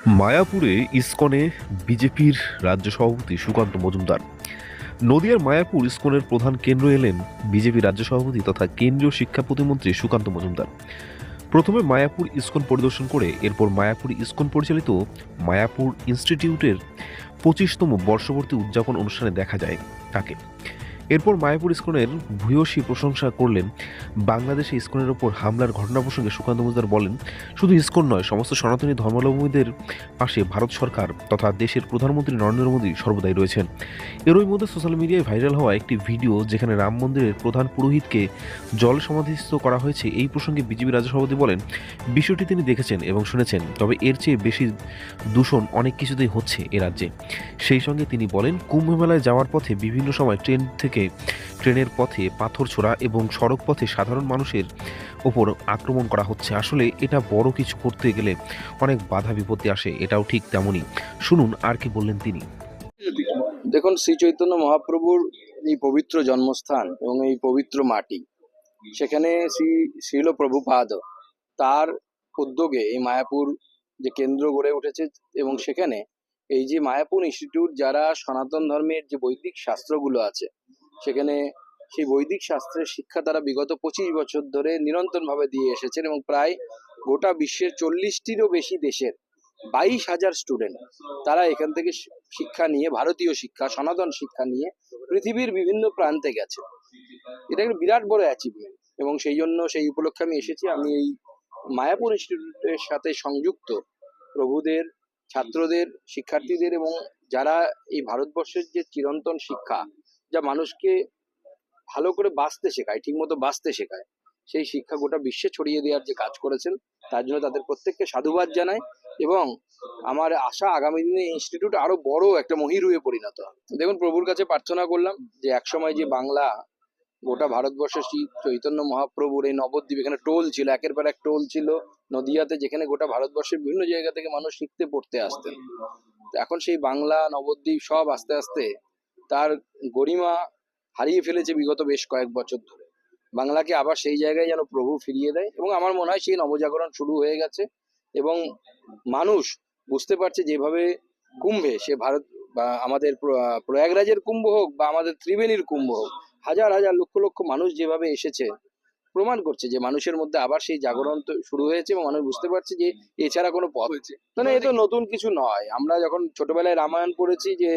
মায়াপুরে ইসকনে বিজেপির রাজ্য সভাপতি সুকান্ত মজুমদার। নদিয়ার মায়াপুর ইসকনের প্রধান কেন্দ্র এলেন বিজেপি রাজ্য সভাপতি তথা কেন্দ্রীয় শিক্ষা প্রতিমন্ত্রী সুকান্ত মজুমদার। প্রথমে মায়াপুর ইসকন পরিদর্শন করে এরপর মায়াপুর ইসকন পরিচালিত মায়াপুর ইনস্টিটিউটের 25তম বর্ষপূর্তি উদযাপন অনুষ্ঠানে দেখা যায় তাকে। এরপর মায়াপুর ইসকনের ভূয়সী প্রশংসা করলেন। বাংলাদেশে ইসকনের ওপর হামলার ঘটনা প্রসঙ্গে সুকান্ত মজুমদার বলেন, শুধু ইসকন নয়, সমস্ত সনাতনী ধর্মাবলম্বীদের পাশে ভারত সরকার তথা দেশের প্রধানমন্ত্রী নরেন্দ্র মোদী সর্বদাই রয়েছেন। এরই মধ্যে সোশ্যাল মিডিয়ায় ভাইরাল হওয়া একটি ভিডিও যেখানে রাম মন্দিরের প্রধান পুরোহিতকে জল সমাধিস্থ করা হয়েছে। এই প্রসঙ্গে বিজেপি রাজ্য সভাপতি বলেন, বিষয়টি তিনি দেখেছেন এবং শুনেছেন, তবে এর চেয়ে বেশি দূষণ অনেক কিছুতেই হচ্ছে এ রাজ্যে। সেই সঙ্গে তিনি বলেন, কুম্ভ মেলায় যাওয়ার পথে বিভিন্ন সময় ট্রেনের পথে পাথর ছোড়া এবং সড়ক পথে সাধারণ মানুষের ওপর আক্রমণ করা হচ্ছে। আসলে এটা বড় কিছু করতে গেলে অনেক বাধা বিপত্তি আসে, এটাও ঠিক তেমনই। শুনুন আর কি বললেন তিনি। দেখুন, শ্রী চৈতন্য মহাপ্রভুর এই পবিত্র জন্মস্থান এবং এই পবিত্র মাটি, সেখানে শ্রীল প্রভুপাদ তার উদ্যোগে এই মায়াপুর যে কেন্দ্র গড়ে উঠেছে এবং সেখানে এই যে মায়াপুর ইনস্টিটিউট, যারা সনাতন ধর্মের যে বৈদিক শাস্ত্রগুলো আছে, সেখানে সেই বৈদিক শাস্ত্রের শিক্ষা তারা বিগত 25 বছর ধরে নিরন্তরভাবে দিয়ে এসেছেন এবং প্রায় গোটা বিশ্বের 40টিরও বেশি দেশের 22,000 স্টুডেন্ট তারা এখান থেকে শিক্ষা নিয়ে, ভারতীয় শিক্ষা, সনাতন শিক্ষা নিয়ে পৃথিবীর বিভিন্ন প্রান্তে গেছে। এটা একটা বিরাট বড় অ্যাচিভমেন্ট এবং সেই জন্য সেই উপলক্ষে আমি এসেছি। আমি এই মায়াপুর ইনস্টিটিউটের সাথে সংযুক্ত প্রভুদের, ছাত্রদের, শিক্ষার্থীদের এবং যারা এই ভারতবর্ষের যে চিরন্তন শিক্ষা, যা মানুষকে ভালো করে বাঁচতে শেখায়, ঠিকমতো বাঁচতে শেখায়, সেই শিক্ষা গোটা বিশ্বে ছড়িয়ে দেওয়ার যে কাজ করেছেন, তার জন্য তাদের প্রত্যেককে সাধুবাদ জানাই এবং আমার আশা আগামী দিনে ইনস্টিটিউট আরো বড় একটা মহিরুহে পরিণত হবে। দেখুন, প্রভুর কাছে প্রার্থনা করলাম যে একসময় যে বাংলা, গোটা ভারতবর্ষের শ্রী চৈতন্য মহাপ্রভুর এই নবদ্বীপ, এখানে টোল ছিল, একের পর এক টোল ছিল নদিয়াতে, যেখানে গোটা ভারতবর্ষের বিভিন্ন জায়গা থেকে মানুষ শিখতে পড়তে আসতেন। এখন সেই বাংলা, নবদ্বীপ সব আস্তে আস্তে তার গরিমা হারিয়ে ফেলেছে বিগত বেশ কয়েক বছর ধরে। বাংলাকে আবার সেই জায়গায় যেন প্রভু ফিরিয়ে দেয় এবং আমার মনে হয় সেই নবজাগরণ শুরু হয়ে গেছে এবং মানুষ বুঝতে পারছে যেভাবে কুম্ভে, সে ভারত বা আমাদের প্রয়াগরাজের কুম্ভ হোক বা আমাদের ত্রিবেণীর কুম্ভ হোক, হাজার হাজার লক্ষ লক্ষ মানুষ যেভাবে এসেছে, প্রমাণ করছে যে মানুষের মধ্যে আবার সেই জাগরণ শুরু হয়েছে এবং মানুষ বুঝতে পারছে যে এছাড়া কোনো পথ হয়েছে। মানে এ তো নতুন কিছু নয়। আমরা যখন ছোটবেলায় রামায়ণ পড়েছি যে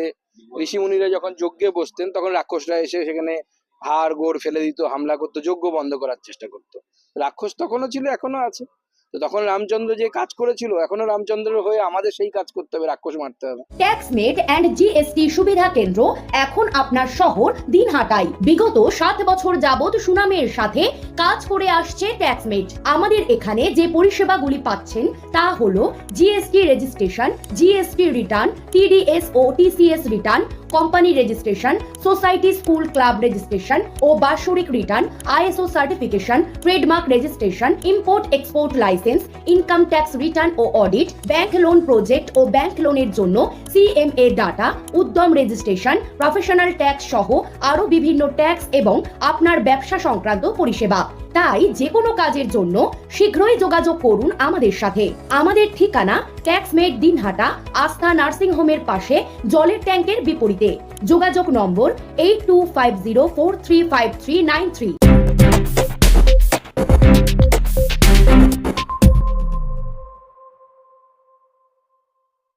ঋষি মুনিরা যখন যজ্ঞে বসতেন, তখন রাক্ষসরা এসে সেখানে হাড় গোড় ফেলে দিত, হামলা করতো, যজ্ঞ বন্ধ করার চেষ্টা করতো। রাক্ষস তখনও ছিল, এখনো আছে। তো তখন রামচন্দ্র যে কাজ করেছিল, এখনো রামচন্দ্রের হয়ে আমাদের সেই কাজ করতে হবে, রাক্ষস মারতে হবে। ট্যাক্সমেট এন্ড জিএসটি সুবিধা কেন্দ্র এখন আপনার শহর দিনহাটায়। বিগত 7 বছর যাবত সুনামের সাথে কাজ করে আসছে ট্যাক্সমেট। আমাদের এখানে যে পরিষেবাগুলি পাচ্ছেন তা হলো GST registration, GST return, TDS ও TCS return, company registration, society school club registration ও বাৎসরিক return, ISO certification, trademark registration, import export licence, income tax return ও অডিট, ব্যাংক লোন প্রজেক্ট ও ব্যাংক লোনের জন্য CMA data, Udyam registration, professional tax সহ আরো বিভিন্ন ট্যাক্স এবং আপনার ব্যবসা সংক্রান্ত পরিষেবা। তাই যে কোনো কাজের জন্য শীঘ্রই যোগাযোগ করুন আমাদের সাথে। আমাদের ঠিকানা ট্যাক্সমেট দিনহাটা, আস্থা নার্সিং হোমের পাশে, জলের ট্যাঙ্কের বিপরীতে। যোগাযোগ নম্বর 8250435393।